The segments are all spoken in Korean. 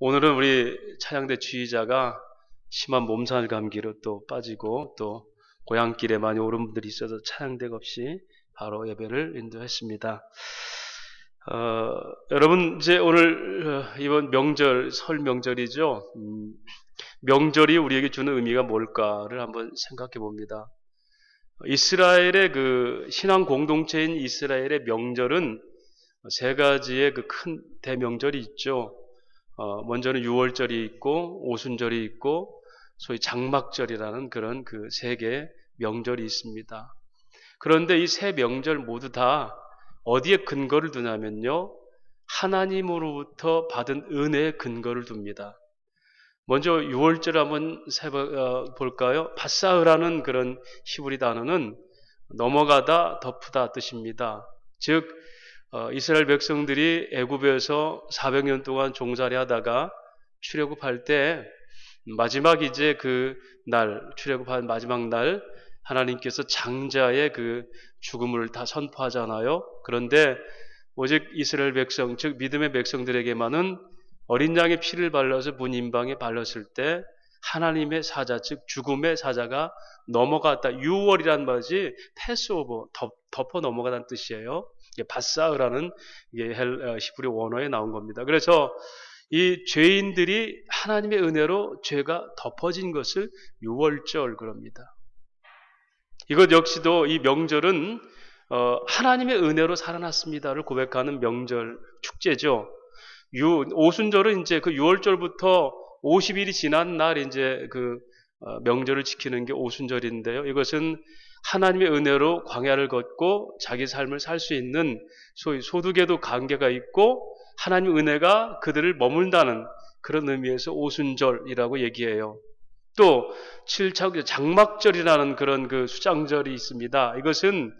오늘은 우리 차양대 지휘자가 심한 몸살 감기로 또 빠지고 또 고향길에 많이 오른 분들이 있어서 차양대가 없이 바로 예배를 인도했습니다. 여러분 이제 오늘 이번 명절 설 명절이죠. 명절이 우리에게 주는 의미가 뭘까를 한번 생각해 봅니다. 이스라엘의 그 신앙 공동체인 이스라엘의 명절은 세 가지의 그 큰 대명절이 있죠. 먼저는 유월절이 있고 오순절이 있고 소위 장막절이라는 그런 그 세 개의 명절이 있습니다. 그런데 이 세 명절 모두 다 어디에 근거를 두냐면요, 하나님으로부터 받은 은혜의 근거를 둡니다. 먼저 유월절 한번 볼까요? 바사흐라는 그런 히브리 단어는 넘어가다, 덮으다 뜻입니다. 즉 이스라엘 백성들이 애굽에서 400년 동안 종살이 하다가 출애굽할 때 마지막 이제 그 날, 출애굽한 마지막 날 하나님께서 장자의 그 죽음을 다 선포하잖아요. 그런데 오직 이스라엘 백성, 즉 믿음의 백성들에게만은 어린 양의 피를 발라서 문 임방에 발랐을 때 하나님의 사자, 즉 죽음의 사자가 넘어갔다. 유월이란 말이 패스오버, 덮어 넘어가다는 뜻이에요. 바사흐라는 히브리 원어에 나온 겁니다. 그래서 이 죄인들이 하나님의 은혜로 죄가 덮어진 것을 유월절 그럽니다. 이것 역시도 이 명절은 하나님의 은혜로 살아났습니다를 고백하는 명절 축제죠. 오순절은 이제 그 유월절부터 50일이 지난 날 이제 그 명절을 지키는 게 오순절인데요. 이것은 하나님의 은혜로 광야를 걷고 자기 삶을 살 수 있는 소위 소득에도 관계가 있고 하나님의 은혜가 그들을 머문다는 그런 의미에서 오순절이라고 얘기해요. 또 7차 장막절이라는 그런 그 수장절이 있습니다. 이것은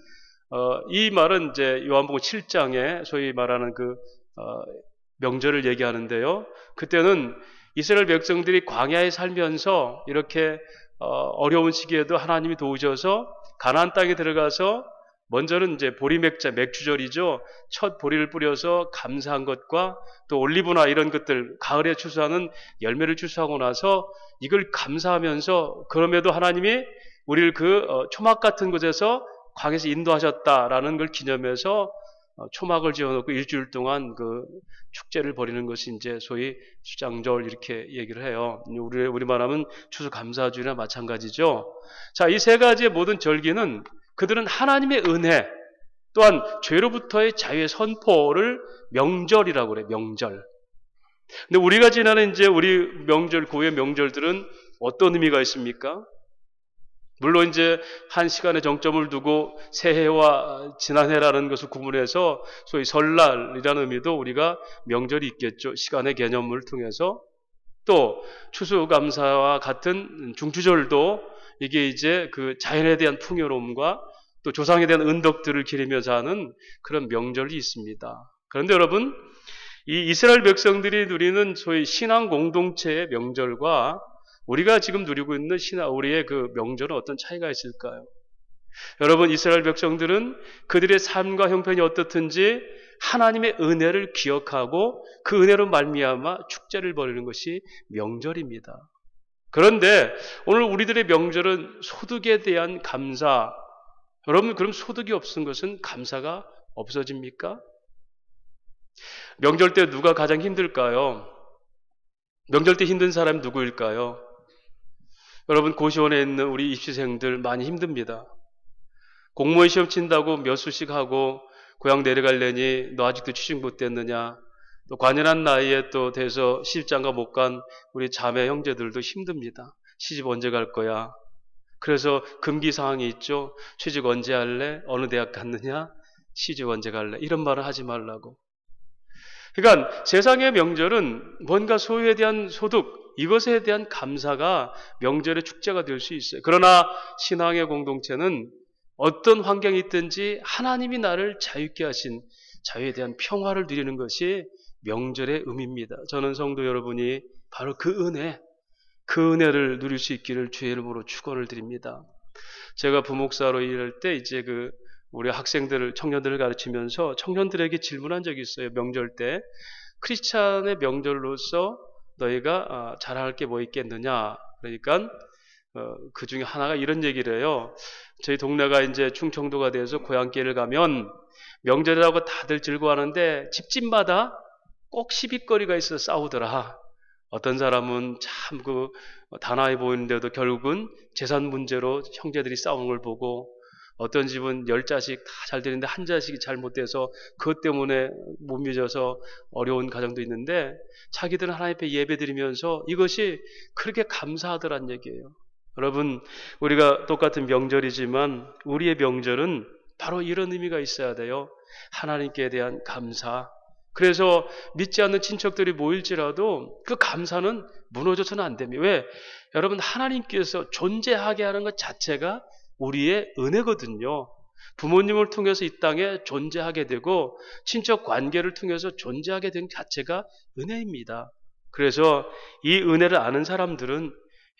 이 말은 이제 요한복음 7장에 소위 말하는 그 명절을 얘기하는데요. 그때는 이스라엘 백성들이 광야에 살면서 이렇게 어려운 시기에도 하나님이 도우셔서 가나안 땅에 들어가서 먼저는 이제 보리맥자, 맥주절이죠. 첫 보리를 뿌려서 감사한 것과 또 올리브나 이런 것들, 가을에 추수하는 열매를 추수하고 나서 이걸 감사하면서 그럼에도 하나님이 우리를 그 초막 같은 곳에서 광야에서 인도하셨다라는 걸 기념해서 초막을 지어놓고 일주일 동안 그 축제를 벌이는 것이 이제 소위 수장절 이렇게 얘기를 해요. 우리 말하면 추수감사주일이나 마찬가지죠. 자, 이 세 가지의 모든 절기는 그들은 하나님의 은혜 또한 죄로부터의 자유의 선포를 명절이라고 그래요. 명절. 근데 우리가 지나는 이제 우리 명절, 고유의 명절들은 어떤 의미가 있습니까? 물론 이제 한 시간의 정점을 두고 새해와 지난해라는 것을 구분해서 소위 설날이라는 의미도 우리가 명절이 있겠죠. 시간의 개념을 통해서. 또 추수감사와 같은 중추절도 이게 이제 그 자연에 대한 풍요로움과 또 조상에 대한 은덕들을 기리면서 하는 그런 명절이 있습니다. 그런데 여러분, 이 이스라엘 백성들이 누리는 소위 신앙 공동체의 명절과 우리가 지금 누리고 있는 우리의 그 명절은 어떤 차이가 있을까요? 여러분, 이스라엘 백성들은 그들의 삶과 형편이 어떻든지 하나님의 은혜를 기억하고 그 은혜로 말미암아 축제를 벌이는 것이 명절입니다. 그런데 오늘 우리들의 명절은 소득에 대한 감사. 여러분, 그럼 소득이 없은 것은 감사가 없어집니까? 명절 때 누가 가장 힘들까요? 명절 때 힘든 사람이 누구일까요? 여러분, 고시원에 있는 우리 입시생들 많이 힘듭니다. 공무원 시험 친다고 몇 수씩 하고 고향 내려가려니 너 아직도 취직 못됐느냐? 또 관연한 나이에 또 돼서 시집장가 못 간 우리 자매 형제들도 힘듭니다. 시집 언제 갈 거야? 그래서 금기 사항이 있죠. 취직 언제 할래? 어느 대학 갔느냐? 시집 언제 갈래? 이런 말을 하지 말라고. 그러니까 세상의 명절은 뭔가 소유에 대한 소득, 이것에 대한 감사가 명절의 축제가 될 수 있어요. 그러나 신앙의 공동체는 어떤 환경이 있든지 하나님이 나를 자유케 하신 자유에 대한 평화를 누리는 것이 명절의 의미입니다. 저는 성도 여러분이 바로 그 은혜를 누릴 수 있기를 주의 이름으로 축원을 드립니다. 제가 부목사로 일할 때 이제 우리 청년들을 가르치면서 청년들에게 질문한 적이 있어요. 명절 때 크리스찬의 명절로서 너희가 자랑할 게 뭐 있겠느냐. 그러니까 그 중에 하나가 이런 얘기를 해요. 저희 동네가 이제 충청도가 돼서 고향길을 가면 명절이라고 다들 즐거워하는데 집집마다 꼭 시비거리가 있어 싸우더라. 어떤 사람은 참 단아해 보이는데도 결국은 재산 문제로 형제들이 싸우는 걸 보고, 어떤 집은 10자식 다 잘 되는데 한 자식이 잘못돼서 그것 때문에 못 믿어서 어려운 가정도 있는데, 자기들은 하나님 앞에 예배드리면서 이것이 그렇게 감사하더란 얘기예요. 여러분, 우리가 똑같은 명절이지만 우리의 명절은 바로 이런 의미가 있어야 돼요. 하나님께 대한 감사. 그래서 믿지 않는 친척들이 모일지라도 그 감사는 무너져서는 안 됩니다. 왜? 여러분, 하나님께서 존재하게 하는 것 자체가 우리의 은혜거든요. 부모님을 통해서 이 땅에 존재하게 되고 친척 관계를 통해서 존재하게 된 자체가 은혜입니다. 그래서 이 은혜를 아는 사람들은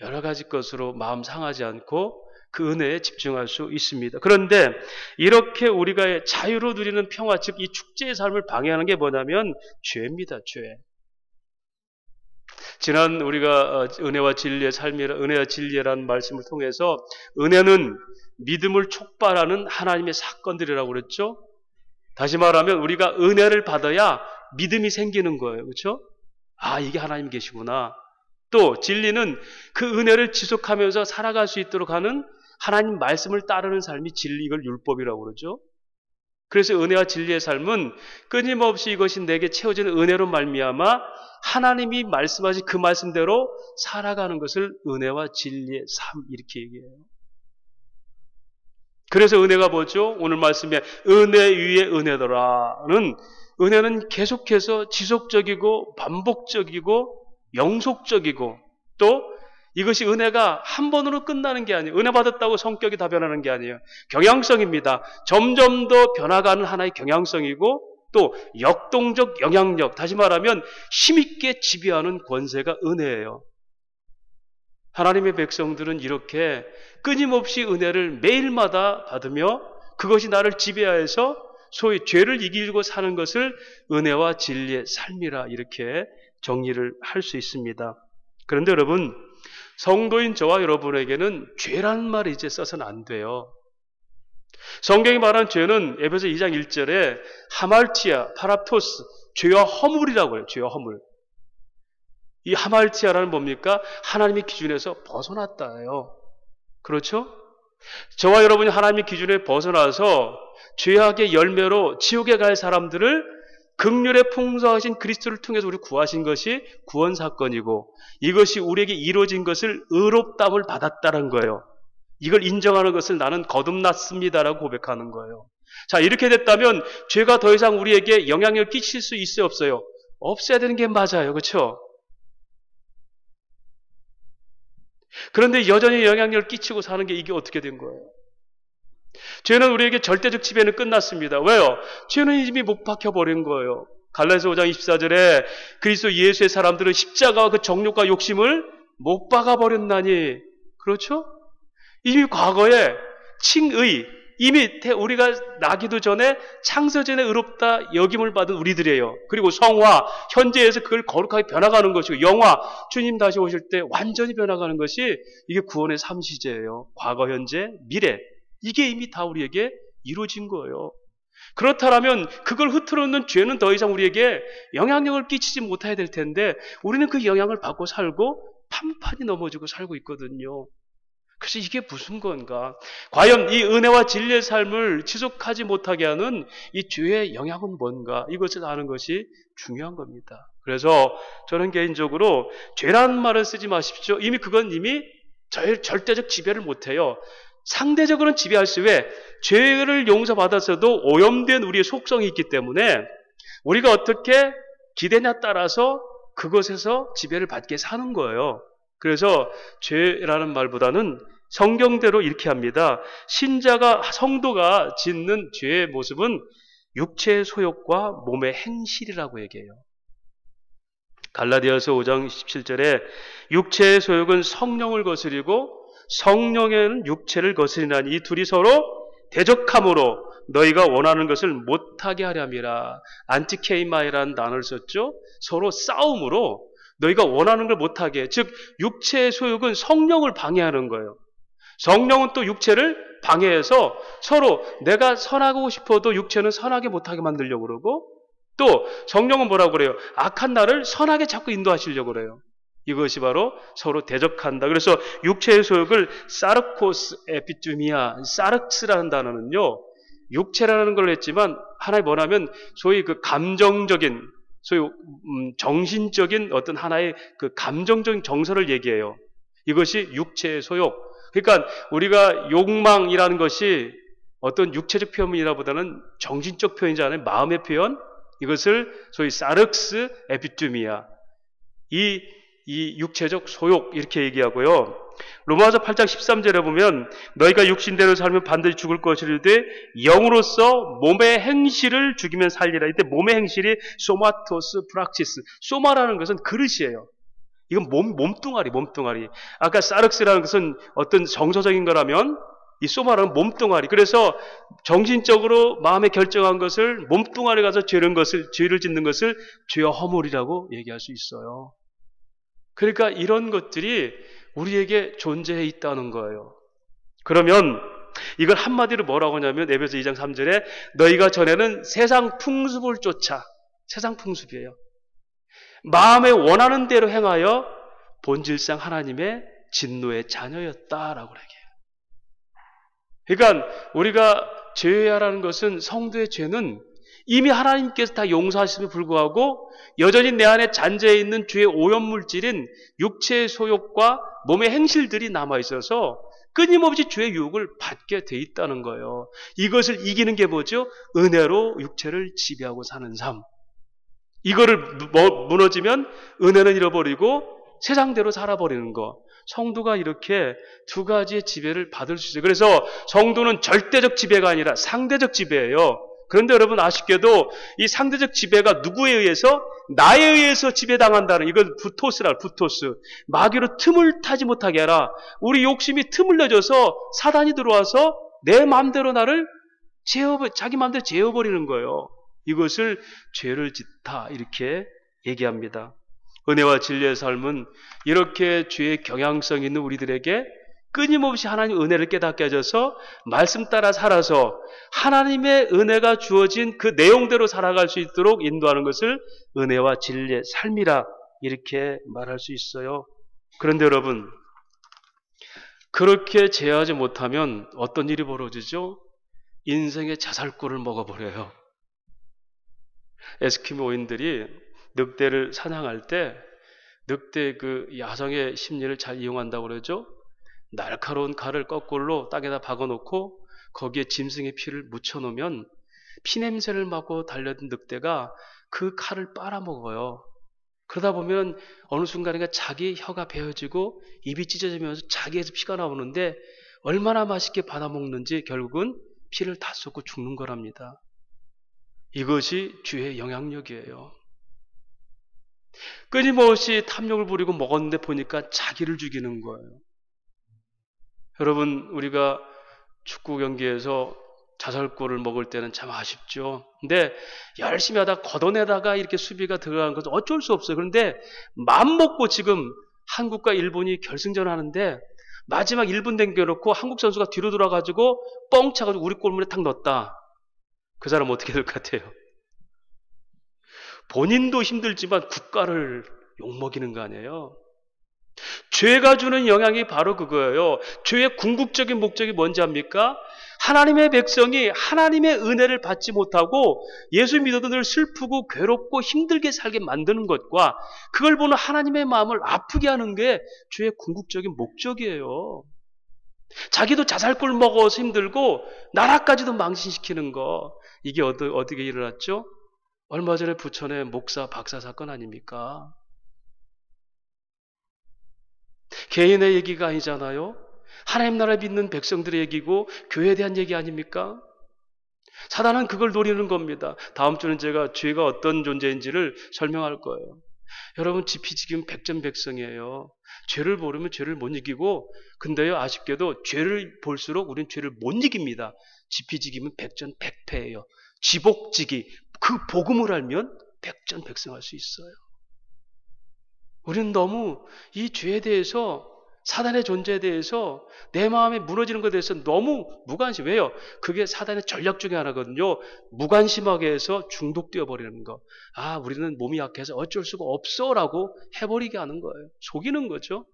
여러 가지 것으로 마음 상하지 않고 그 은혜에 집중할 수 있습니다. 그런데 이렇게 우리가 자유로 누리는 평화, 즉 이 축제의 삶을 방해하는 게 뭐냐면 죄입니다. 죄. 지난 우리가 은혜와 진리의 은혜와 진리라는 말씀을 통해서 은혜는 믿음을 촉발하는 하나님의 사건들이라고 그랬죠. 다시 말하면 우리가 은혜를 받아야 믿음이 생기는 거예요. 그렇죠? 아, 이게 하나님 계시구나. 또 진리는 그 은혜를 지속하면서 살아갈 수 있도록 하는 하나님 말씀을 따르는 삶이 진리, 이걸 율법이라고 그러죠. 그래서 은혜와 진리의 삶은 끊임없이 이것이 내게 채워지는 은혜로 말미암아 하나님이 말씀하신 그 말씀대로 살아가는 것을 은혜와 진리의 삶, 이렇게 얘기해요. 그래서 은혜가 뭐죠? 오늘 말씀에 은혜 위에 은혜더라는, 은혜는 계속해서 지속적이고 반복적이고 영속적이고, 또 이것이 은혜가 한 번으로 끝나는 게 아니에요. 은혜 받았다고 성격이 다 변하는 게 아니에요. 경향성입니다. 점점 더 변화가는 하나의 경향성이고, 또 역동적 영향력, 다시 말하면 힘있게 지배하는 권세가 은혜예요. 하나님의 백성들은 이렇게 끊임없이 은혜를 매일마다 받으며 그것이 나를 지배하여서 소위 죄를 이기고 사는 것을 은혜와 진리의 삶이라, 이렇게 정리를 할 수 있습니다. 그런데 여러분, 성도인 저와 여러분에게는 죄라는 말을 이제 써서는 안 돼요. 성경이 말하는 죄는 에베소 2장 1절에 하말티아, 파랍토스, 죄와 허물이라고 해요. 죄와 허물. 이 하말티아라는 뭡니까? 하나님의 기준에서 벗어났다예요. 그렇죠? 저와 여러분이 하나님의 기준에 벗어나서 죄악의 열매로 지옥에 갈 사람들을 긍휼에 풍성하신 그리스도를 통해서 우리 구하신 것이 구원 사건이고, 이것이 우리에게 이루어진 것을 의롭다함을 받았다는 거예요. 이걸 인정하는 것을 나는 거듭났습니다라고 고백하는 거예요. 자, 이렇게 됐다면 죄가 더 이상 우리에게 영향력을 끼칠 수 있어요, 없어요? 없어야 되는 게 맞아요. 그렇죠? 그런데 여전히 영향력을 끼치고 사는 게, 이게 어떻게 된 거예요? 죄는 우리에게 절대적 지배는 끝났습니다. 왜요? 죄는 이미 못 박혀버린 거예요. 갈라디아서 5장 24절에 그리스도 예수의 사람들은 십자가와 그 정욕과 욕심을 못 박아버렸나니, 그렇죠? 이미 과거에 칭의, 이미 우리가 나기도 전에 창세전에 의롭다 여김을 받은 우리들이에요. 그리고 성화, 현재에서 그걸 거룩하게 변화가는 것이고, 영화, 주님 다시 오실 때 완전히 변화가는 것이 이게 구원의 삼시제예요. 과거, 현재, 미래. 이게 이미 다 우리에게 이루어진 거예요. 그렇다면 그걸 흐트러놓는 죄는 더 이상 우리에게 영향력을 끼치지 못해야 될 텐데, 우리는 그 영향을 받고 살고 판판이 넘어지고 살고 있거든요. 그래서 이게 무슨 건가? 과연 이 은혜와 진리의 삶을 지속하지 못하게 하는 이 죄의 영향은 뭔가? 이것을 아는 것이 중요한 겁니다. 그래서 저는 개인적으로 죄라는 말을 쓰지 마십시오. 그건 이미 절대적 지배를 못해요. 상대적으로는 지배할 수, 왜? 죄를 용서받았어도 오염된 우리의 속성이 있기 때문에 우리가 어떻게 기대냐에 따라서 그것에서 지배를 받게 사는 거예요. 그래서 죄라는 말보다는 성경대로 이렇게 합니다. 성도가 짓는 죄의 모습은 육체의 소욕과 몸의 행실이라고 얘기해요. 갈라디아서 5장 17절에 육체의 소욕은 성령을 거스리고 성령에는 육체를 거스리나니 이 둘이 서로 대적함으로 너희가 원하는 것을 못하게 하려 함이라. 안티케이마이라는 단어를 썼죠. 서로 싸움으로 너희가 원하는 걸 못하게. 즉 육체의 소욕은 성령을 방해하는 거예요. 성령은 또 육체를 방해해서 서로 내가 선하고 싶어도 육체는 선하게 못하게 만들려고 그러고, 또 성령은 뭐라고 그래요? 악한 나를 선하게 자꾸 인도하시려고 그래요. 이것이 바로 서로 대적한다. 그래서 육체의 소욕을 사르코스 에피투미아, 사르스라는 단어는요, 육체라는 걸 했지만 하나의 뭐냐면 소위 그 감정적인, 소위 정신적인 어떤 하나의 그 감정적인 정서를 얘기해요. 이것이 육체의 소욕. 그러니까 우리가 욕망이라는 것이 어떤 육체적 표현이라보다는 정신적 표현이잖아요. 마음의 표현. 이것을 소위 사르크스 에피투미아, 이 육체적 소욕, 이렇게 얘기하고요. 로마서 8장 13절에 보면 너희가 육신대로 살면 반드시 죽을 것이르되 영으로서 몸의 행실을 죽이면 살리라. 이때 몸의 행실이 소마토스 프락시스. 소마라는 것은 그릇이에요. 이건 몸뚱아리. 아까 사르크스라는 것은 어떤 정서적인 거라면 이 소마라는 몸뚱아리. 그래서 정신적으로 마음에 결정한 것을 몸뚱아리 가서 죄를 짓는 것을 죄와 허물이라고 얘기할 수 있어요. 그러니까 이런 것들이 우리에게 존재해 있다는 거예요. 그러면 이걸 한마디로 뭐라고 하냐면 에베소 2장 3절에 너희가 전에는 세상 풍습을 쫓아, 세상 풍습이에요. 마음에 원하는 대로 행하여 본질상 하나님의 진노의 자녀였다라고 얘기해요. 그러니까 우리가 죄야라는 것은, 성도의 죄는 이미 하나님께서 다 용서하심에 불구하고 여전히 내 안에 잔재해 있는 죄의 오염물질인 육체의 소욕과 몸의 행실들이 남아있어서 끊임없이 죄의 유혹을 받게 돼 있다는 거예요. 이것을 이기는 게 뭐죠? 은혜로 육체를 지배하고 사는 삶. 이거를 무너지면 은혜는 잃어버리고 세상대로 살아버리는 거. 성도가 이렇게 두 가지의 지배를 받을 수 있어요. 그래서 성도는 절대적 지배가 아니라 상대적 지배예요. 그런데 여러분 아쉽게도 이 상대적 지배가 누구에 의해서? 나에 의해서 지배당한다는, 이걸 부토스라, 부토스. 마귀로 틈을 타지 못하게 하라. 우리 욕심이 틈을 내줘서 사단이 들어와서 내 마음대로 나를 자기 마음대로 재워버리는 거예요. 이것을 죄를 짓다, 이렇게 얘기합니다. 은혜와 진리의 삶은 이렇게 죄의 경향성 있는 우리들에게 끊임없이 하나님 은혜를 깨닫게 해줘서 말씀 따라 살아서 하나님의 은혜가 주어진 그 내용대로 살아갈 수 있도록 인도하는 것을 은혜와 진리의 삶이라 이렇게 말할 수 있어요. 그런데 여러분, 그렇게 제어하지 못하면 어떤 일이 벌어지죠? 인생의 자살골을 먹어버려요. 에스키모인들이 늑대를 사냥할 때 늑대 그 야성의 심리를 잘 이용한다고 그러죠. 날카로운 칼을 거꾸로 땅에다 박아놓고 거기에 짐승의 피를 묻혀놓으면 피냄새를 맡고 달려든 늑대가 그 칼을 빨아먹어요. 그러다 보면 어느 순간인가 자기 혀가 베어지고 입이 찢어지면서 자기에서 피가 나오는데 얼마나 맛있게 받아먹는지 결국은 피를 다 쏟고 죽는 거랍니다. 이것이 죄의 영향력이에요. 끊임없이 탐욕을 부리고 먹었는데 보니까 자기를 죽이는 거예요. 여러분, 우리가 축구 경기에서 자살골을 먹을 때는 참 아쉽죠. 근데 열심히 하다 걷어내다가 이렇게 수비가 들어가는 것은 어쩔 수 없어요. 그런데 마음 먹고 지금 한국과 일본이 결승전 하는데 마지막 1분 남겨놓고 한국 선수가 뒤로 돌아가지고 뻥 차가지고 우리 골문에 탁 넣었다. 그 사람 어떻게 될 것 같아요? 본인도 힘들지만 국가를 욕먹이는 거 아니에요? 죄가 주는 영향이 바로 그거예요. 죄의 궁극적인 목적이 뭔지 압니까? 하나님의 백성이 하나님의 은혜를 받지 못하고 예수 믿어도 늘 슬프고 괴롭고 힘들게 살게 만드는 것과 그걸 보는 하나님의 마음을 아프게 하는 게 죄의 궁극적인 목적이에요. 자기도 자살골 먹어서 힘들고 나라까지도 망신시키는 거, 이게 어떻게 일어났죠? 얼마 전에 부천의 목사 박사 사건 아닙니까? 개인의 얘기가 아니잖아요. 하나님 나라 믿는 백성들의 얘기고 교회에 대한 얘기 아닙니까? 사단은 그걸 노리는 겁니다. 다음 주는 제가 죄가 어떤 존재인지를 설명할 거예요. 여러분, 지피지기면 백전백승이에요. 죄를 모르면 죄를 못 이기고, 근데요 아쉽게도 죄를 볼수록 우리는 죄를 못 이깁니다. 지피지기면 백전백패예요. 지복지기, 그 복음을 알면 백전백승할 수 있어요. 100전 100승. 100전 100승. 100전 100패. 100전 100패예요. 지복지기, 그 복음을 알면 백전 100패예요. 지복지기, 그 복음을 알면 백전 100승할 수 있어요. 100전 100승. 100전 100패. 우리는 너무 이 죄에 대해서, 사단의 존재에 대해서, 내 마음에 무너지는 것에 대해서 너무 무관심. 왜요? 그게 사단의 전략 중에 하나거든요. 무관심하게 해서 중독되어 버리는 거. 아, 우리는 몸이 약해서 어쩔 수가 없어라고 해버리게 하는 거예요. 속이는 거죠.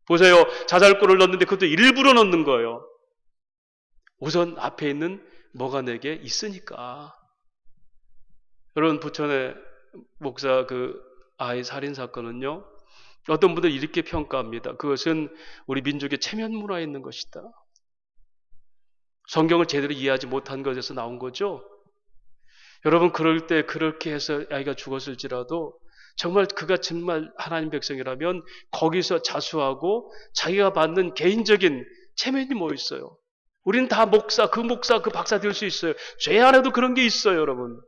보세요. 자잘골을 넣는데 그것도 일부러 넣는 거예요. 우선 앞에 있는 뭐가 내게 있으니까. 여러분, 부천의 목사 그 아이 살인 사건은요, 어떤 분들이 이렇게 평가합니다. 그것은 우리 민족의 체면 문화에 있는 것이다. 성경을 제대로 이해하지 못한 것에서 나온 거죠. 여러분, 그럴 때 그렇게 해서 아이가 죽었을지라도 정말 그가 정말 하나님 백성이라면 거기서 자수하고 자기가 받는 개인적인 체면이 뭐 있어요. 우리는 다 목사, 그 박사 될 수 있어요. 죄 안에도 그런 게 있어요, 여러분.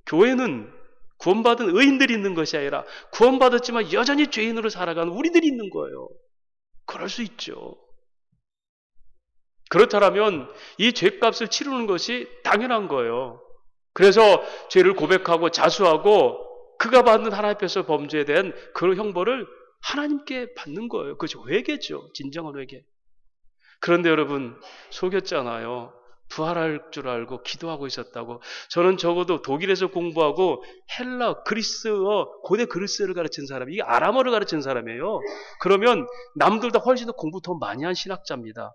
교회는 구원받은 의인들이 있는 것이 아니라 구원받았지만 여전히 죄인으로 살아가는 우리들이 있는 거예요. 그럴 수 있죠. 그렇다면 이 죄값을 치르는 것이 당연한 거예요. 그래서 죄를 고백하고 자수하고 그가 받는 하나님 앞에서 범죄에 대한 그 형벌을 하나님께 받는 거예요. 그것이 회개죠. 진정한 회개. 그런데 여러분, 속였잖아요. 부활할 줄 알고 기도하고 있었다고. 저는 적어도 독일에서 공부하고 헬라, 그리스어, 고대 그리스어를 가르친 사람이, 이게 아람어를 가르친 사람이에요. 그러면 남들보다 훨씬 더 공부 더 많이 한 신학자입니다.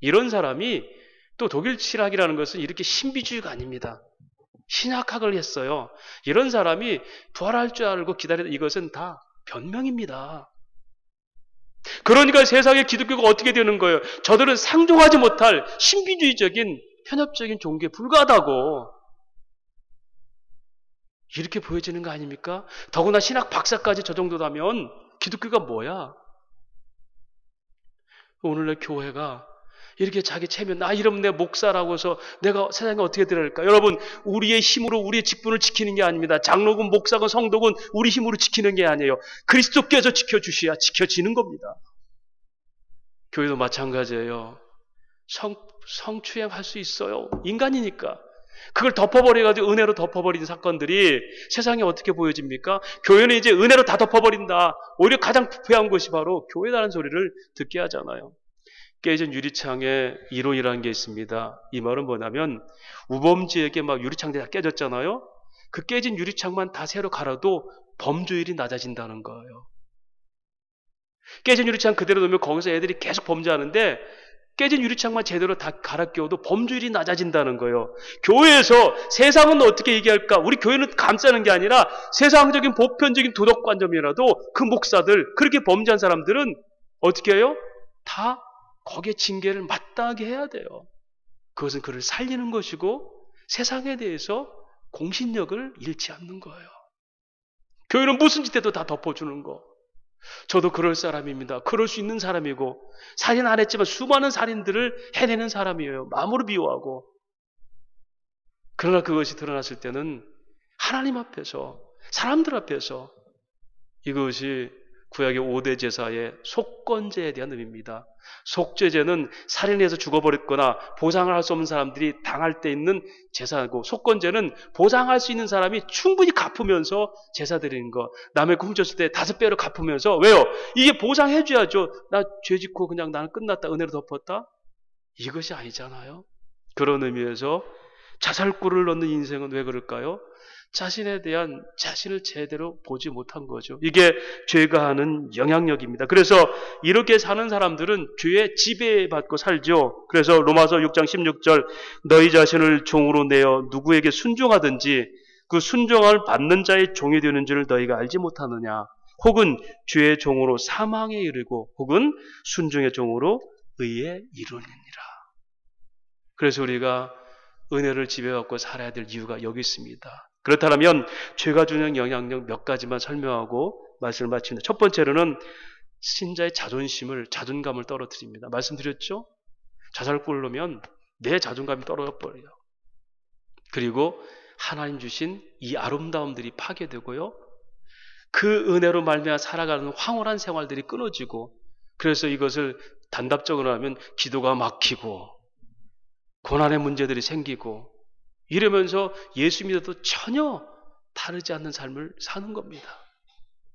이런 사람이, 또 독일 신학이라는 것은 이렇게 신비주의가 아닙니다. 신학학을 했어요. 이런 사람이 부활할 줄 알고 기다리다, 이것은 다 변명입니다. 그러니까 세상의 기독교가 어떻게 되는 거예요? 저들은 상종하지 못할 신비주의적인 편협적인 종교에 불과하다고 이렇게 보여지는 거 아닙니까? 더구나 신학 박사까지 저 정도라면 기독교가 뭐야? 오늘날 교회가 이렇게 자기 체면, 나 이러면 내 목사라고 해서 내가 세상에 어떻게 들어갈까? 여러분, 우리의 힘으로 우리의 직분을 지키는 게 아닙니다. 장로군, 목사군, 성도군 우리 힘으로 지키는 게 아니에요. 그리스도께서 지켜주셔야 지켜지는 겁니다. 교회도 마찬가지예요. 성추행할 수 있어요. 인간이니까. 그걸 덮어버려가지고 은혜로 덮어버린 사건들이 세상에 어떻게 보여집니까? 교회는 이제 은혜로 다 덮어버린다. 오히려 가장 부패한 것이 바로 교회라는 소리를 듣게 하잖아요. 깨진 유리창에 이론이라는 게 있습니다. 이 말은 뭐냐면 우범지에게 막 유리창들이 다 깨졌잖아요. 그 깨진 유리창만 다 새로 갈아도 범죄율이 낮아진다는 거예요. 깨진 유리창 그대로 놓으면 거기서 애들이 계속 범죄하는데 깨진 유리창만 제대로 다 갈아 끼워도 범죄율이 낮아진다는 거예요. 교회에서 세상은 어떻게 얘기할까? 우리 교회는 감싸는 게 아니라 세상적인 보편적인 도덕관점이라도 그 목사들, 그렇게 범죄한 사람들은 어떻게 해요? 다 거기에 징계를 마땅하게 해야 돼요. 그것은 그를 살리는 것이고 세상에 대해서 공신력을 잃지 않는 거예요. 교회는 무슨 짓 해도 다 덮어주는 거. 저도 그럴 사람입니다. 그럴 수 있는 사람이고 살인 안 했지만 수많은 살인들을 해내는 사람이에요. 마음으로 미워하고. 그러나 그것이 드러났을 때는 하나님 앞에서, 사람들 앞에서 이것이 구약의 5대 제사의 속건제에 대한 의미입니다. 속죄제는 살인해서 죽어버렸거나 보상을 할 수 없는 사람들이 당할 때 있는 제사고, 속건제는 보상할 수 있는 사람이 충분히 갚으면서 제사 드리는 거. 남의 거 훔쳤을 때 5배로 갚으면서. 왜요? 이게 보상해줘야죠. 나 죄 짓고 그냥 나는 끝났다, 은혜로 덮었다? 이것이 아니잖아요. 그런 의미에서 자살골을 넣는 인생은 왜 그럴까요? 자신에 대한 자신을 제대로 보지 못한 거죠. 이게 죄가 하는 영향력입니다. 그래서 이렇게 사는 사람들은 죄에 지배받고 살죠. 그래서 로마서 6장 16절 너희 자신을 종으로 내어 누구에게 순종하든지 그 순종을 받는 자의 종이 되는 줄을 너희가 알지 못하느냐. 혹은 죄의 종으로 사망에 이르고 혹은 순종의 종으로 의에 이르느니라. 그래서 우리가 은혜를 지배받고 살아야 될 이유가 여기 있습니다. 그렇다면 죄가 주는 영향력 몇 가지만 설명하고 말씀을 마칩니다. 첫 번째로는 신자의 자존감을 떨어뜨립니다. 말씀드렸죠? 자살골을 넣으면 내 자존감이 떨어져 버려요. 그리고 하나님 주신 이 아름다움들이 파괴되고요. 그 은혜로 말미암아 살아가는 황홀한 생활들이 끊어지고, 그래서 이것을 단답적으로 하면 기도가 막히고 고난의 문제들이 생기고 이러면서 예수 믿어도 전혀 다르지 않는 삶을 사는 겁니다.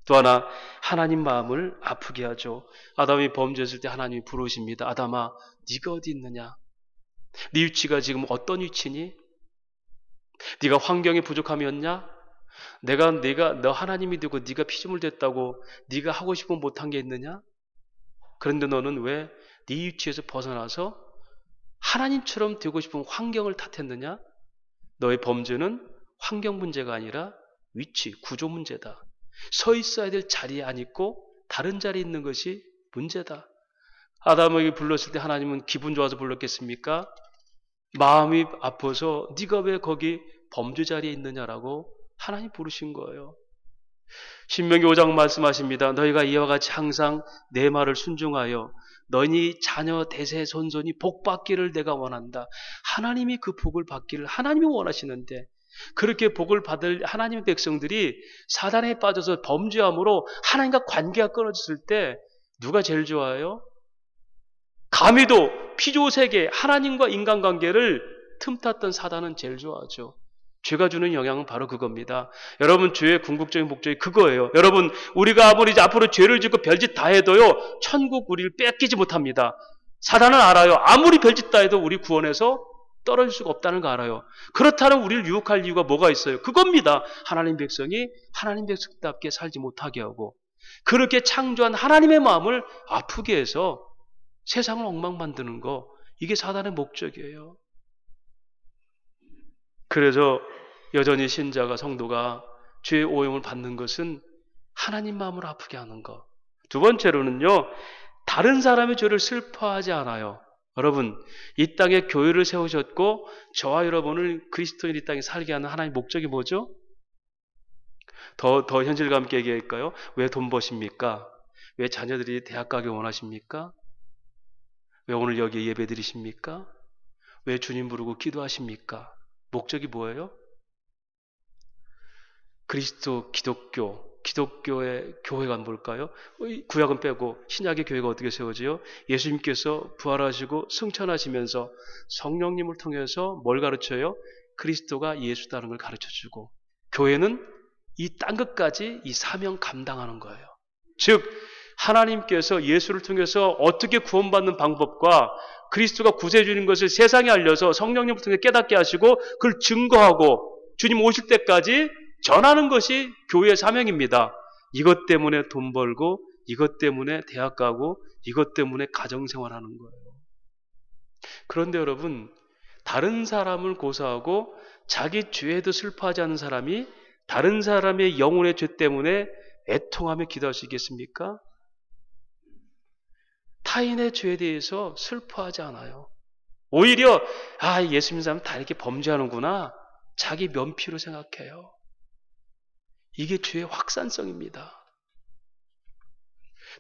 또 하나, 하나님 마음을 아프게 하죠. 아담이 범죄했을 때 하나님이 부르십니다. 아담아, 네가 어디 있느냐? 네 위치가 지금 어떤 위치니? 네가 환경이 부족함이었냐? 내가 너 하나님이 되고 네가 피조물 됐다고 네가 하고 싶은 못한 게 있느냐? 그런데 너는 왜 네 위치에서 벗어나서 하나님처럼 되고 싶은 환경을 탓했느냐? 너의 범죄는 환경 문제가 아니라 위치, 구조 문제다. 서 있어야 될 자리에 안 있고 다른 자리에 있는 것이 문제다. 아담에게 불렀을 때 하나님은 기분 좋아서 불렀겠습니까? 마음이 아파서 네가 왜 거기 범죄 자리에 있느냐라고 하나님 부르신 거예요. 신명기 5장 말씀하십니다. 너희가 이와 같이 항상 내 말을 순종하여 너희 자녀 대세 손손이 복 받기를 내가 원한다. 하나님이 그 복을 받기를 하나님이 원하시는데 그렇게 복을 받을 하나님의 백성들이 사단에 빠져서 범죄함으로 하나님과 관계가 끊어졌을 때 누가 제일 좋아요? 감히도 피조세계 하나님과 인간관계를 틈탔던 사단은 제일 좋아하죠. 죄가 주는 영향은 바로 그겁니다. 여러분, 죄의 궁극적인 목적이 그거예요. 여러분, 우리가 아무리 이제 앞으로 죄를 짓고 별짓 다 해도요, 천국 우리를 뺏기지 못합니다. 사단은 알아요. 아무리 별짓 다 해도 우리 구원에서 떨어질 수가 없다는 거 알아요. 그렇다면 우리를 유혹할 이유가 뭐가 있어요? 그겁니다. 하나님 백성이 하나님 백성답게 살지 못하게 하고 그렇게 창조한 하나님의 마음을 아프게 해서 세상을 엉망 만드는 거, 이게 사단의 목적이에요. 그래서 여전히 신자가 성도가 죄의 오염을 받는 것은 하나님 마음을 아프게 하는 것. 두 번째로는요, 다른 사람의 죄를 슬퍼하지 않아요. 여러분, 이 땅에 교회를 세우셨고 저와 여러분을 그리스도인 이 땅에 살게 하는 하나님의 목적이 뭐죠? 더 현실감 있게 얘기할까요? 왜 돈 버십니까? 왜 자녀들이 대학 가기 원하십니까? 왜 오늘 여기에 예배 드리십니까? 왜 주님 부르고 기도하십니까? 목적이 뭐예요? 그리스도 기독교의 교회가 뭘까요? 구약은 빼고 신약의 교회가 어떻게 세워져요? 예수님께서 부활하시고 승천하시면서 성령님을 통해서 뭘 가르쳐요? 그리스도가 예수다는 걸 가르쳐주고 교회는 이 땅 끝까지 이 사명 감당하는 거예요. 즉 하나님께서 예수를 통해서 어떻게 구원받는 방법과 그리스도가 구세주인 것을 세상에 알려서 성령님을 통해 깨닫게 하시고 그걸 증거하고 주님 오실 때까지 전하는 것이 교회의 사명입니다. 이것 때문에 돈 벌고 이것 때문에 대학 가고 이것 때문에 가정생활하는 거예요. 그런데 여러분, 다른 사람을 고소하고 자기 죄에도 슬퍼하지 않는 사람이 다른 사람의 영혼의 죄 때문에 애통하며 기도할 수 있겠습니까? 타인의 죄에 대해서 슬퍼하지 않아요. 오히려 예수 믿는 사람은 다 이렇게 범죄하는구나, 자기 면피로 생각해요. 이게 죄의 확산성입니다.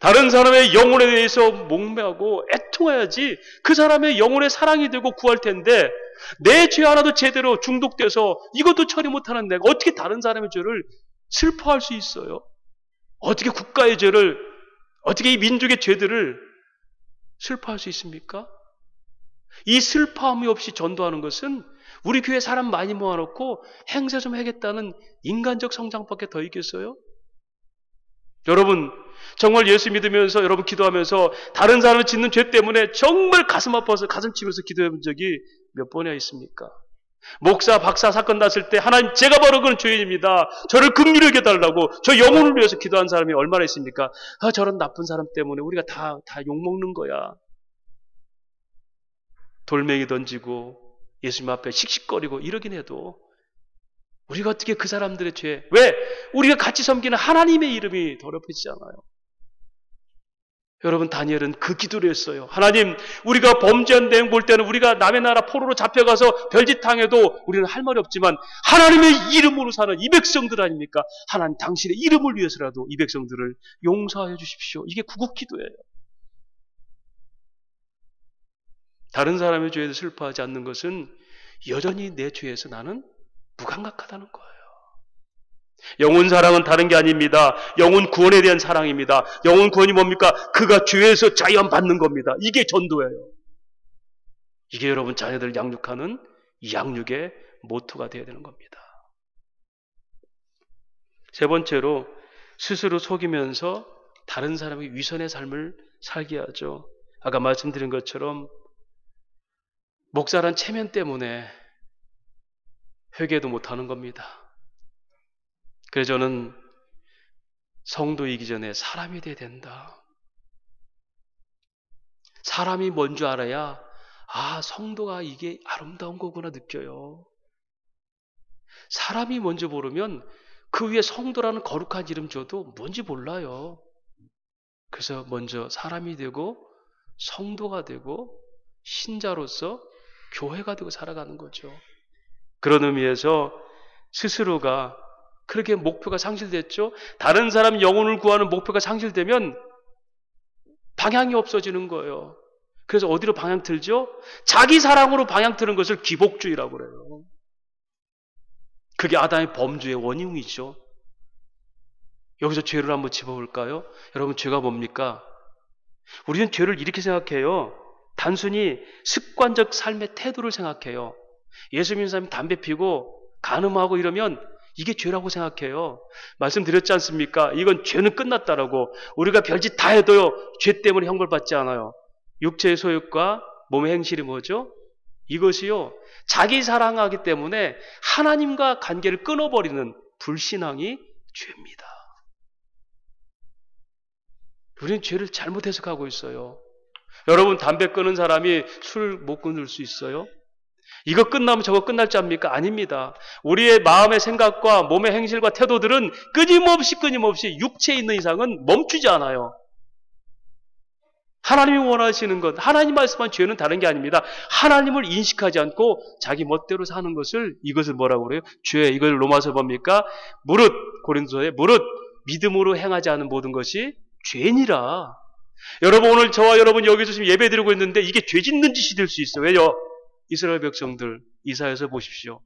다른 사람의 영혼에 대해서 목매하고 애통해야지 그 사람의 영혼의 사랑이 되고 구할 텐데 내 죄 하나도 제대로 중독돼서 이것도 처리 못하는 내가 어떻게 다른 사람의 죄를 슬퍼할 수 있어요? 어떻게 국가의 죄를, 어떻게 이 민족의 죄들을 슬퍼할 수 있습니까? 이 슬퍼함이 없이 전도하는 것은 우리 교회 사람 많이 모아놓고 행세 좀 하겠다는 인간적 성장밖에 더 있겠어요? 여러분, 정말 예수 믿으면서 여러분 기도하면서 다른 사람을 짓는 죄 때문에 정말 가슴 아파서 가슴 치면서 기도해 본 적이 몇 번이나 있습니까? 목사, 박사 사건 났을 때 하나님, 제가 바로 그런 죄인입니다. 저를 긍휼히 여겨달라고 저 영혼을 위해서 기도한 사람이 얼마나 있습니까? 저런 나쁜 사람 때문에 우리가 다 욕먹는 거야. 돌멩이 던지고 예수님 앞에 씩씩거리고 이러긴 해도 우리가 어떻게 그 사람들의 죄, 왜? 우리가 같이 섬기는 하나님의 이름이 더럽혀지잖아요. 여러분, 다니엘은 그 기도를 했어요. 하나님, 우리가 범죄한 내용 볼 때는 우리가 남의 나라 포로로 잡혀가서 별짓 당해도 우리는 할 말이 없지만 하나님의 이름으로 사는 이 백성들 아닙니까? 하나님, 당신의 이름을 위해서라도 이 백성들을 용서하여 주십시오. 이게 구국기도예요. 다른 사람의 죄에도 슬퍼하지 않는 것은 여전히 내 죄에서 나는 무감각하다는 거예요. 영혼 사랑은 다른 게 아닙니다. 영혼 구원에 대한 사랑입니다. 영혼 구원이 뭡니까? 그가 죄에서 자유함받는 겁니다. 이게 전도예요. 이게 여러분 자녀들 양육하는 양육의 모토가 되어야 되는 겁니다. 세 번째로, 스스로 속이면서 다른 사람의 위선의 삶을 살게 하죠. 아까 말씀드린 것처럼 목사란 체면 때문에 회개도 못하는 겁니다. 그래서 저는 성도이기 전에 사람이 돼야 된다. 사람이 뭔 줄 알아야 성도가 이게 아름다운 거구나 느껴요. 사람이 뭔지 모르면 그 위에 성도라는 거룩한 이름 줘도 뭔지 몰라요. 그래서 먼저 사람이 되고 성도가 되고 신자로서 교회가 되고 살아가는 거죠. 그런 의미에서 스스로가 그렇게 목표가 상실됐죠. 다른 사람 영혼을 구하는 목표가 상실되면 방향이 없어지는 거예요. 그래서 어디로 방향 틀죠? 자기 사랑으로 방향 트는 것을 기복주의라고 그래요. 그게 아담의 범죄의 원흉이죠. 여기서 죄를 한번 짚어볼까요? 여러분, 죄가 뭡니까? 우리는 죄를 이렇게 생각해요. 단순히 습관적 삶의 태도를 생각해요. 예수 믿는 사람이 담배 피고 간음하고 이러면 이게 죄라고 생각해요. 말씀드렸지 않습니까? 이건 죄는 끝났다라고. 우리가 별짓 다 해도요, 죄 때문에 형벌받지 않아요. 육체의 소욕과 몸의 행실이 뭐죠? 이것이요, 자기 사랑하기 때문에 하나님과 관계를 끊어버리는 불신앙이 죄입니다. 우리는 죄를 잘못 해석하고 있어요. 여러분, 담배 끊은 사람이 술 못 끊을 수 있어요? 이거 끝나면 저거 끝날 줄 압니까? 아닙니다. 우리의 마음의 생각과 몸의 행실과 태도들은 끊임없이 육체에 있는 이상은 멈추지 않아요. 하나님이 원하시는 것, 하나님 말씀한 죄는 다른 게 아닙니다. 하나님을 인식하지 않고 자기 멋대로 사는 것을, 이것을 뭐라고 그래요? 죄. 이걸 로마서 뭡니까? 무릇, 고린도서에 무릇 믿음으로 행하지 않은 모든 것이 죄니라. 여러분, 오늘 저와 여러분 여기서 지금 예배 드리고 있는데 이게 죄 짓는 짓이 될 수 있어요. 왜요? 이스라엘 백성들 이사야서 보십시오.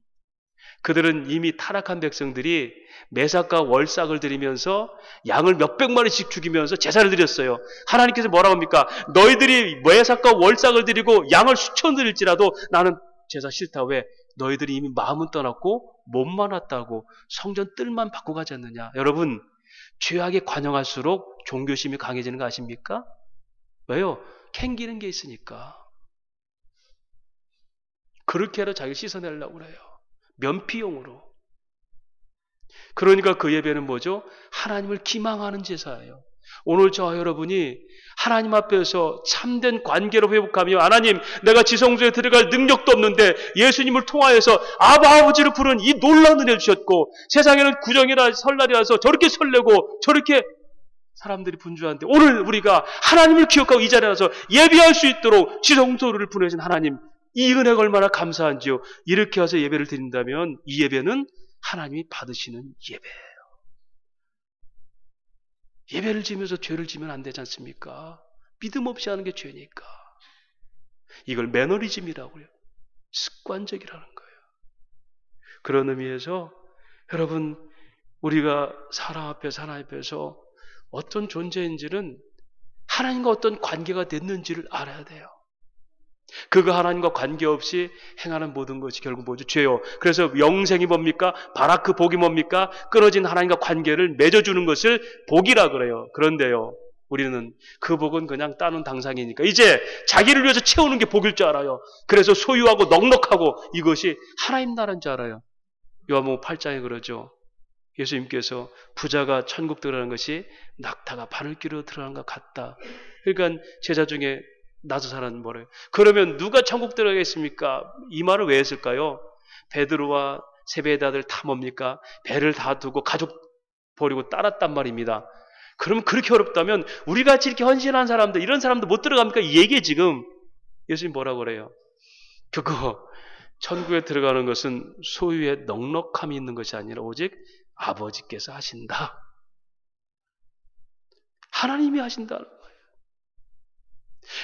그들은 이미 타락한 백성들이 매삭과 월삭을 드리면서 양을 몇백 마리씩 죽이면서 제사를 드렸어요. 하나님께서 뭐라고 합니까? 너희들이 매삭과 월삭을 드리고 양을 수천 드릴지라도 나는 제사 싫다. 왜? 너희들이 이미 마음은 떠났고 몸만 왔다고 성전 뜰만 받고 가지 않느냐. 여러분, 죄악에 관영할수록 종교심이 강해지는 거 아십니까? 왜요? 캥기는 게 있으니까. 그렇게 해서 자기를 씻어내려고 그래요. 면피용으로. 그러니까 그 예배는 뭐죠? 하나님을 기망하는 제사예요. 오늘 저와 여러분이 하나님 앞에서 참된 관계로 회복하며, 하나님, 내가 지성소에 들어갈 능력도 없는데 예수님을 통하여서 아버지를 부르는 이 놀라운 은혜를 주셨고, 세상에는 구정이라 설날이라서 저렇게 설레고 저렇게 사람들이 분주한데, 오늘 우리가 하나님을 기억하고 이 자리에 와서 예배할 수 있도록 지성소를 보내신 하나님, 이 은혜가 얼마나 감사한지요. 이렇게 와서 예배를 드린다면 이 예배는 하나님이 받으시는 예배예요. 예배를 지면서 죄를 지면 안 되지 않습니까? 믿음 없이 하는 게 죄니까. 이걸 매너리즘이라고 해요. 습관적이라는 거예요. 그런 의미에서 여러분, 우리가 하나님 앞에서 어떤 존재인지는 하나님과 어떤 관계가 됐는지를 알아야 돼요. 그거 하나님과 관계없이 행하는 모든 것이 결국 뭐죠? 죄요. 그래서 영생이 뭡니까? 바라크 복이 뭡니까? 끊어진 하나님과 관계를 맺어주는 것을 복이라 그래요. 그런데요, 우리는 그 복은 그냥 따는 당상이니까 이제 자기를 위해서 채우는 게 복일 줄 알아요. 그래서 소유하고 넉넉하고 이것이 하나님 나라인 줄 알아요. 요한복음 8장에 그러죠. 예수님께서 부자가 천국 들어가는 것이 낙타가 바늘귀로 들어가는 것 같다. 그러니까 제자 중에 나도 사람은 뭐래요? 그러면 누가 천국 들어가겠습니까? 이 말을 왜 했을까요? 베드로와 세베대 아들 다 뭡니까? 배를 다 두고 가족 버리고 따랐단 말입니다. 그러면 그렇게 어렵다면 우리같이 이렇게 헌신한 사람들, 이런 사람들 못 들어갑니까? 이 얘기에 지금 예수님 뭐라고 그래요? 그거 천국에 들어가는 것은 소유에 넉넉함이 있는 것이 아니라 오직 아버지께서 하신다. 하나님이 하신다는 거예요.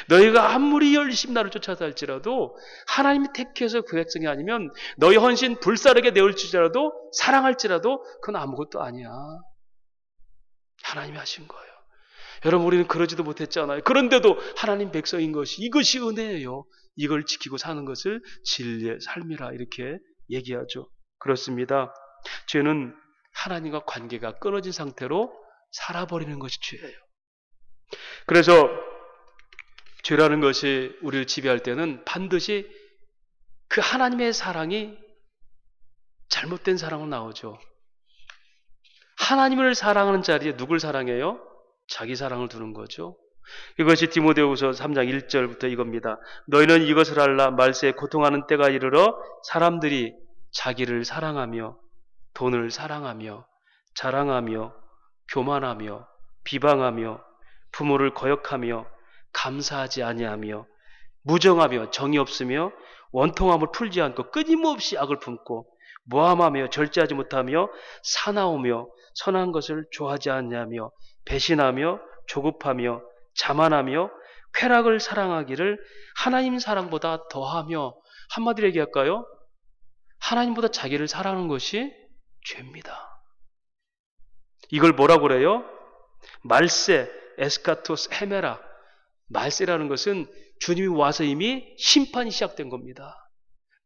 너희가 아무리 열심히 나를 쫓아서 할지라도 하나님이 택해서 그 백성이 아니면 너희 헌신 불사르게 내올지라도 사랑할지라도 그건 아무것도 아니야. 하나님이 하신 거예요. 여러분, 우리는 그러지도 못했잖아요. 그런데도 하나님 백성인 것이, 이것이 은혜예요. 이걸 지키고 사는 것을 진리의 삶이라 이렇게 얘기하죠. 그렇습니다. 죄는 하나님과 관계가 끊어진 상태로 살아버리는 것이 죄예요. 그래서 죄라는 것이 우리를 지배할 때는 반드시 그 하나님의 사랑이 잘못된 사랑으로 나오죠. 하나님을 사랑하는 자리에 누굴 사랑해요? 자기 사랑을 두는 거죠. 이것이 디모데후서 3장 1절부터 이겁니다. 너희는 이것을 알라. 말세에 고통하는 때가 이르러 사람들이 자기를 사랑하며 돈을 사랑하며 자랑하며 교만하며 비방하며 부모를 거역하며 감사하지 아니하며 무정하며 정이 없으며 원통함을 풀지 않고 끊임없이 악을 품고 모함하며 절제하지 못하며 사나우며 선한 것을 좋아하지 않냐며 배신하며 조급하며 자만하며 쾌락을 사랑하기를 하나님 사랑보다 더하며, 한마디로 얘기할까요? 하나님보다 자기를 사랑하는 것이 죄입니다. 이걸 뭐라고 그래요? 말세, 에스카토스, 헤메라. 말세라는 것은 주님이 와서 이미 심판이 시작된 겁니다.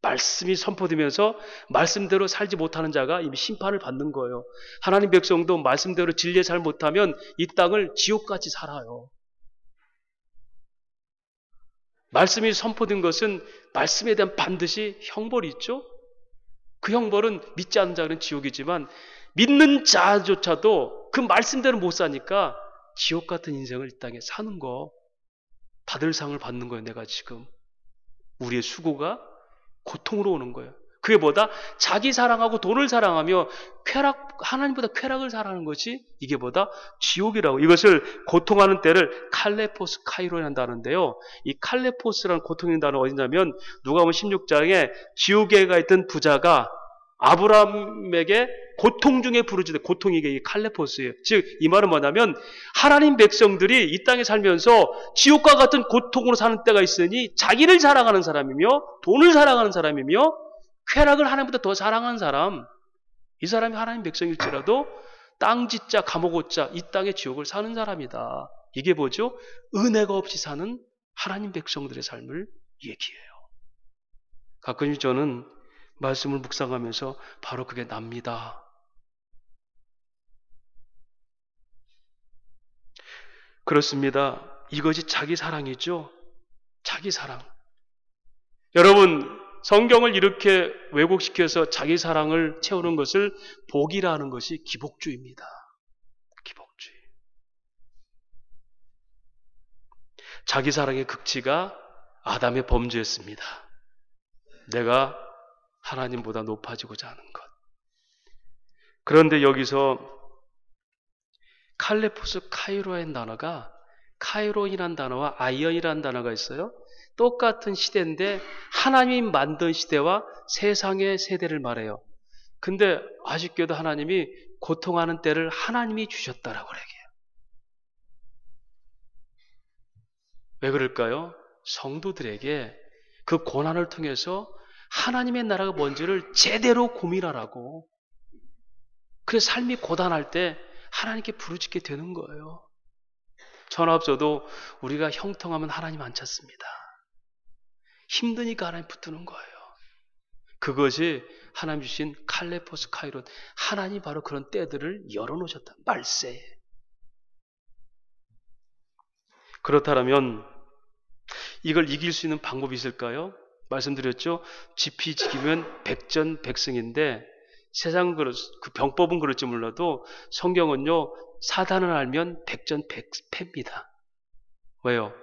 말씀이 선포되면서 말씀대로 살지 못하는 자가 이미 심판을 받는 거예요. 하나님 백성도 말씀대로 진리에 살 못하면 이 땅을 지옥같이 살아요. 말씀이 선포된 것은 말씀에 대한 반드시 형벌이 있죠. 그 형벌은 믿지 않는 자는 지옥이지만 믿는 자조차도 그 말씀대로 못 사니까 지옥 같은 인생을 이 땅에 사는 거, 받을 상을 받는 거예요. 내가 지금 우리의 수고가 고통으로 오는 거예요. 그게 뭐다? 자기 사랑하고 돈을 사랑하며 하나님보다 쾌락을 사랑하는 것이 이게 뭐다? 지옥이라고. 이것을 고통하는 때를 칼레포스 카이로라는 단어인데요. 이 칼레포스라는 고통의 단어는 어디냐면 누가복음 16장에 지옥에 가 있던 부자가 아브라함에게 고통 중에 부르짖되, 고통이 이게 칼레포스예요. 즉 이 말은 뭐냐면 하나님 백성들이 이 땅에 살면서 지옥과 같은 고통으로 사는 때가 있으니 자기를 사랑하는 사람이며 돈을 사랑하는 사람이며 쾌락을 하나님보다 더 사랑하는 사람, 이 사람이 하나님 백성일지라도 땅짓자 감옥옷자 이 땅의 지옥을 사는 사람이다. 이게 뭐죠? 은혜가 없이 사는 하나님 백성들의 삶을 얘기해요. 가끔씩 저는 말씀을 묵상하면서 바로 그게 납니다. 그렇습니다. 이것이 자기 사랑이죠. 자기 사랑. 여러분, 성경을 이렇게 왜곡시켜서 자기 사랑을 채우는 것을 복이라 하는 것이 기복주의입니다. 기복주의. 자기 사랑의 극치가 아담의 범죄였습니다. 내가 하나님보다 높아지고자 하는 것. 그런데 여기서 칼레포스 카이로라는 단어가, 카이로이라는 단어와 아이언이라는 단어가 있어요. 똑같은 시대인데 하나님이 만든 시대와 세상의 세대를 말해요. 근데 아쉽게도 하나님이 고통하는 때를 하나님이 주셨다라고 얘기해요. 왜 그럴까요? 성도들에게 그 고난을 통해서 하나님의 나라가 뭔지를 제대로 고민하라고. 그래서 삶이 고단할 때 하나님께 부르짖게 되는 거예요. 전업서도 우리가 형통하면 하나님 안 찾습니다. 힘드니까 하나님 붙드는 거예요. 그것이 하나님 주신 칼레포스 카이론. 하나님 바로 그런 때들을 열어놓으셨다. 말세에. 그렇다면 이걸 이길 수 있는 방법이 있을까요? 말씀드렸죠. 지피지기면 백전백승인데 세상은 그 병법은 그럴지 몰라도 성경은요, 사단을 알면 백전백패입니다. 왜요?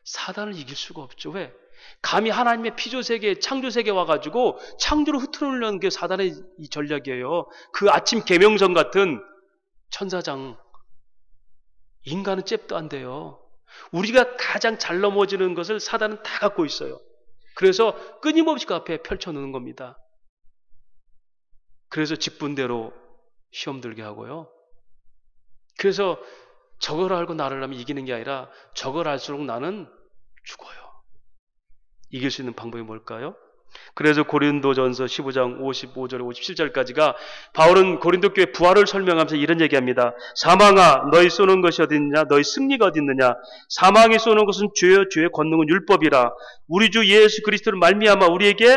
사단을 이길 수가 없죠. 왜? 감히 하나님의 피조세계, 창조세계에 와가지고 창조를 흐트러내는 게 사단의 이 전략이에요. 그 아침 계명성 같은 천사장, 인간은 잽도 안 돼요. 우리가 가장 잘 넘어지는 것을 사단은 다 갖고 있어요. 그래서 끊임없이 그 앞에 펼쳐놓는 겁니다. 그래서 직분대로 시험 들게 하고요. 그래서 저걸 알고 나를 하면 이기는 게 아니라 저걸 알수록 나는 죽어요. 이길 수 있는 방법이 뭘까요? 그래서 고린도전서 15장 55절 57절까지가 바울은 고린도 교회 부활을 설명하면서 이런 얘기합니다. 사망아 너희 쏘는 것이 어디 있느냐? 너희 승리가 어디 있느냐? 사망이 쏘는 것은 죄요 죄의 권능은 율법이라. 우리 주 예수 그리스도를 말미암아 우리에게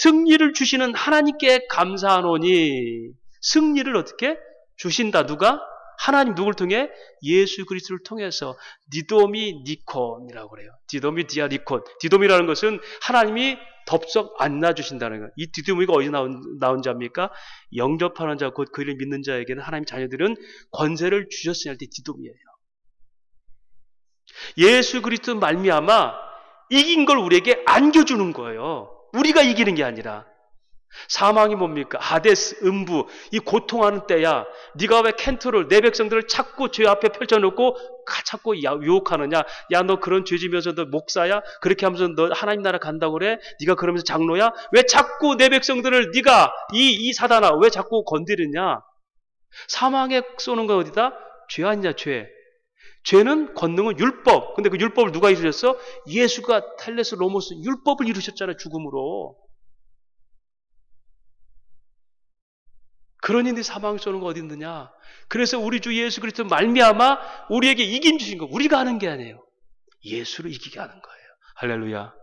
승리를 주시는 하나님께 감사하노니. 승리를 어떻게 주신다? 누가? 하나님 누구를 통해? 예수 그리스도를 통해서 디도미 니콘이라고 그래요. 디도미 디아 니콘. 디도미라는 것은 하나님이 덥석 안 놔주신다는 거예요. 이 디도미가 어디서 나온 자입니까? 영접하는 자, 곧 그를 믿는 자에게는 하나님 자녀들은 권세를 주셨으니 할 때 디도미예요. 예수 그리스도 말미암아 이긴 걸 우리에게 안겨주는 거예요. 우리가 이기는 게 아니라. 사망이 뭡니까? 하데스, 음부, 이 고통하는 때야. 네가 왜 켄토를, 내 백성들을 자꾸 죄 앞에 펼쳐놓고 자꾸 유혹하느냐? 야, 너 그런 죄 지면서 너 목사야? 그렇게 하면서 너 하나님 나라 간다고 그래? 네가 그러면서 장로야? 왜 자꾸 내 백성들을 네가 이 사단아 왜 자꾸 건드리냐? 사망에 쏘는 건 어디다? 죄 아니냐, 죄. 죄는 권능은 율법. 근데 그 율법을 누가 이루셨어? 예수가 텔레스 로모스 율법을 이루셨잖아요, 죽음으로. 그러니 네 사망에 쏘는 거 어디 있느냐? 그래서 우리 주 예수 그리스도 말미암아 우리에게 이긴 주신 거 우리가 하는 게 아니에요. 예수를 이기게 하는 거예요. 할렐루야.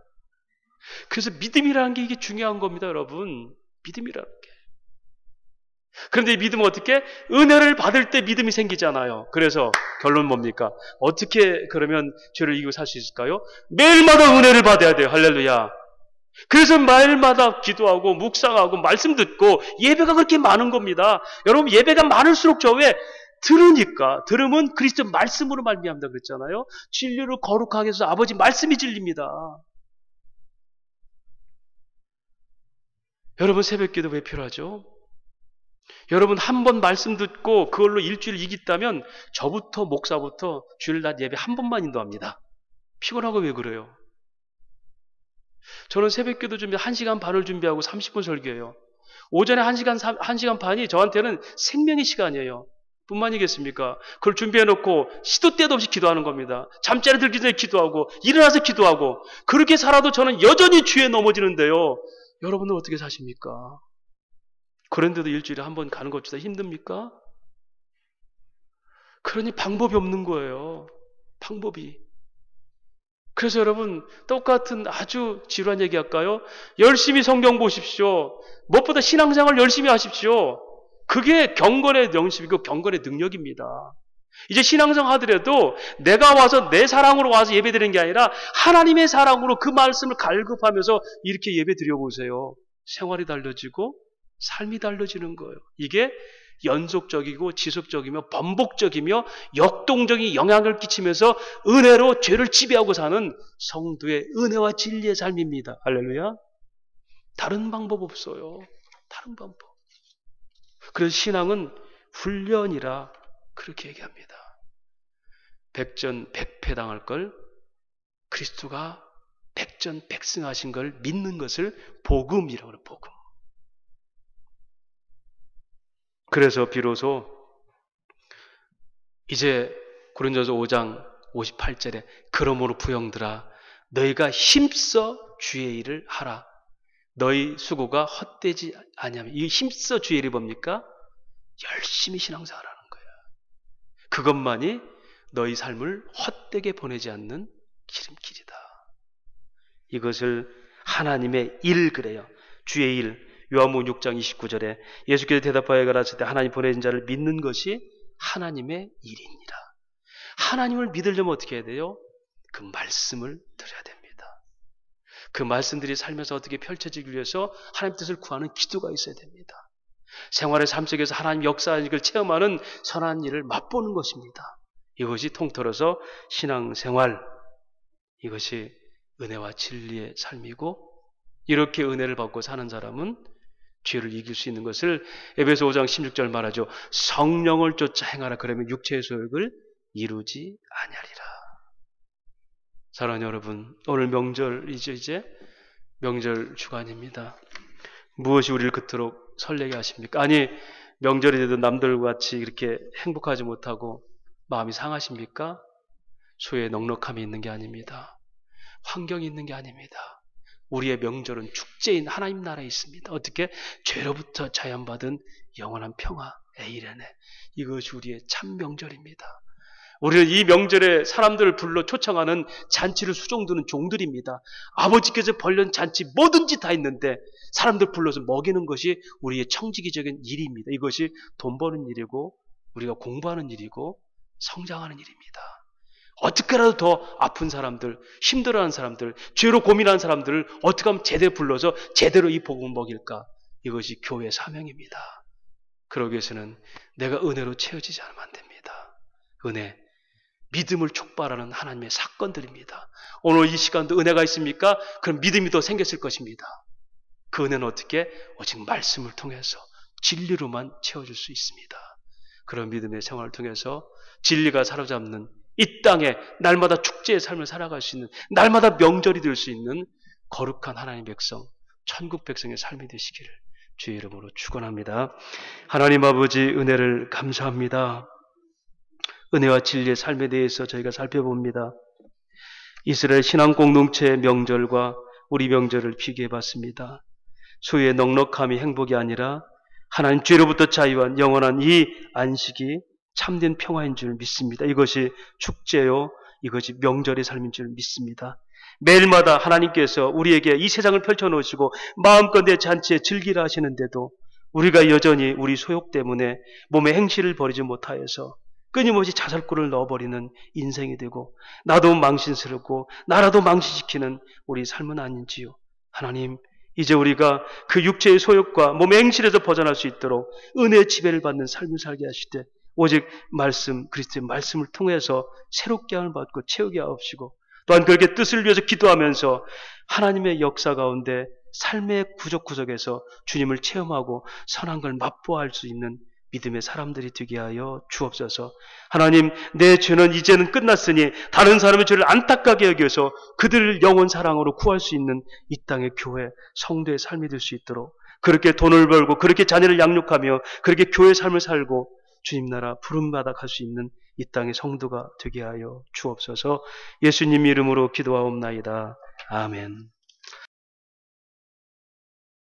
그래서 믿음이라는 게 이게 중요한 겁니다, 여러분. 믿음이라는 게. 그런데 이 믿음은 어떻게? 은혜를 받을 때 믿음이 생기잖아요. 그래서 결론 뭡니까? 어떻게 그러면 죄를 이기고 살 수 있을까요? 매일마다 은혜를 받아야 돼요. 할렐루야. 그래서 매일마다 기도하고 묵상하고 말씀 듣고 예배가 그렇게 많은 겁니다. 여러분 예배가 많을수록 왜 들으면 그리스도 말씀으로 말미암다 그랬잖아요. 진리를 거룩하게 해서 아버지 말씀이 진리입니다. 여러분 새벽기도 왜 필요하죠? 여러분 한 번 말씀 듣고 그걸로 일주일 이겼다면 저부터 목사부터 주일 낮 예배 한 번만 인도합니다. 피곤하고 왜 그래요? 저는 새벽기도 준비 1시간 반을 준비하고 30분 설교해요. 오전에 1시간 반이 저한테는 생명의 시간이에요. 뿐만이겠습니까? 그걸 준비해놓고 시도 때도 없이 기도하는 겁니다. 잠자리 들기 전에 기도하고 일어나서 기도하고 그렇게 살아도 저는 여전히 죄에 넘어지는데요. 여러분은 어떻게 사십니까? 그런데도 일주일에 한 번 가는 것보다 힘듭니까? 그러니 방법이 없는 거예요. 방법이. 그래서 여러분 똑같은 아주 지루한 얘기 할까요? 열심히 성경 보십시오. 무엇보다 신앙생활 열심히 하십시오. 그게 경건의 영심이고 경건의 능력입니다. 이제 신앙생활 하더라도 내가 와서 내 사랑으로 와서 예배드리는 게 아니라 하나님의 사랑으로 그 말씀을 갈급하면서 이렇게 예배 드려보세요. 생활이 달라지고 삶이 달라지는 거예요. 이게 연속적이고 지속적이며 반복적이며 역동적인 영향을 끼치면서 은혜로 죄를 지배하고 사는 성도의 은혜와 진리의 삶입니다. 할렐루야. 다른 방법 없어요. 다른 방법. 그래서 신앙은 훈련이라 그렇게 얘기합니다. 백전백패 당할 걸 그리스도가 백전백승하신 걸 믿는 것을 복음이라고 해요. 복음. 그래서 비로소 이제 고린도서 5장 58절에 그러므로 부형들아 너희가 힘써 주의 일을 하라. 너희 수고가 헛되지 아니하면 이 힘써 주의 일이 뭡니까? 열심히 신앙생활하는 거예요. 그것만이 너희 삶을 헛되게 보내지 않는 기름길이다. 이것을 하나님의 일 그래요. 주의 일. 요한복음 6장 29절에 예수께서 대답하여 가라사대 때 하나님 보내신 자를 믿는 것이 하나님의 일이니라. 하나님을 믿으려면 어떻게 해야 돼요? 그 말씀을 들어야 됩니다. 그 말씀들이 살면서 어떻게 펼쳐지기 위해서 하나님 뜻을 구하는 기도가 있어야 됩니다. 생활의 삶 속에서 하나님 역사하는 걸 체험하는 선한 일을 맛보는 것입니다. 이것이 통틀어서 신앙생활, 이것이 은혜와 진리의 삶이고 이렇게 은혜를 받고 사는 사람은 죄를 이길 수 있는 것을 에베소 5장 16절 말하죠. 성령을 쫓아 행하라. 그러면 육체의 소욕을 이루지 아니하리라. 사랑하는 여러분, 오늘 명절이죠. 이제 명절 주간입니다. 무엇이 우리를 그토록 설레게 하십니까? 아니 명절이 돼도 남들과 같이 이렇게 행복하지 못하고 마음이 상하십니까? 소의 넉넉함이 있는 게 아닙니다. 환경이 있는 게 아닙니다. 우리의 명절은 축제인 하나님 나라에 있습니다. 어떻게? 죄로부터 자연받은 영원한 평화, 에이레네. 이것이 우리의 참 명절입니다. 우리는 이 명절에 사람들을 불러 초청하는 잔치를 수종두는 종들입니다. 아버지께서 벌린 잔치 뭐든지 다 있는데 사람들 불러서 먹이는 것이 우리의 청지기적인 일입니다. 이것이 돈 버는 일이고 우리가 공부하는 일이고 성장하는 일입니다. 어떻게라도 더 아픈 사람들, 힘들어하는 사람들, 죄로 고민하는 사람들을 어떻게 하면 제대로 불러서 제대로 이 복음을 먹일까? 이것이 교회의 사명입니다. 그러기 위해서는 내가 은혜로 채워지지 않으면 안 됩니다. 은혜, 믿음을 촉발하는 하나님의 사건들입니다. 오늘 이 시간도 은혜가 있습니까? 그럼 믿음이 더 생겼을 것입니다. 그 은혜는 어떻게? 오직 말씀을 통해서 진리로만 채워줄 수 있습니다. 그런 믿음의 생활을 통해서 진리가 사로잡는 이 땅에 날마다 축제의 삶을 살아갈 수 있는, 날마다 명절이 될 수 있는 거룩한 하나님의 백성, 천국 백성의 삶이 되시기를 주의 이름으로 축원합니다. 하나님 아버지, 은혜를 감사합니다. 은혜와 진리의 삶에 대해서 저희가 살펴봅니다. 이스라엘 신앙 공동체의 명절과 우리 명절을 비교해 봤습니다. 소유의 넉넉함이 행복이 아니라 하나님 죄로부터 자유한 영원한 이 안식이 참된 평화인 줄 믿습니다. 이것이 축제요, 이것이 명절의 삶인 줄 믿습니다. 매일마다 하나님께서 우리에게 이 세상을 펼쳐놓으시고 마음껏 내 잔치에 즐기라 하시는데도 우리가 여전히 우리 소욕 때문에 몸의 행실을 버리지 못하여서 끊임없이 자살골을 넣어버리는 인생이 되고 나도 망신스럽고 나라도 망신시키는 우리 삶은 아닌지요. 하나님, 이제 우리가 그 육체의 소욕과 몸의 행실에서 벗어날 수 있도록 은혜의 지배를 받는 삶을 살게 하시되 오직 말씀, 그리스도의 말씀을 통해서 새롭게 함을 받고 채우게 하옵시고 또한 그렇게 뜻을 위해서 기도하면서 하나님의 역사 가운데 삶의 구석구석에서 주님을 체험하고 선한 걸 맛보아할 수 있는 믿음의 사람들이 되게 하여 주옵소서. 하나님, 내 죄는 이제는 끝났으니 다른 사람의 죄를 안타깝게 여겨서 그들을 영원 사랑으로 구할 수 있는 이 땅의 교회, 성도의 삶이 될 수 있도록 그렇게 돈을 벌고 그렇게 자녀를 양육하며 그렇게 교회 삶을 살고 주님 나라 부름받아 갈 수 있는 이 땅의 성도가 되게 하여 주옵소서. 예수님 이름으로 기도하옵나이다. 아멘.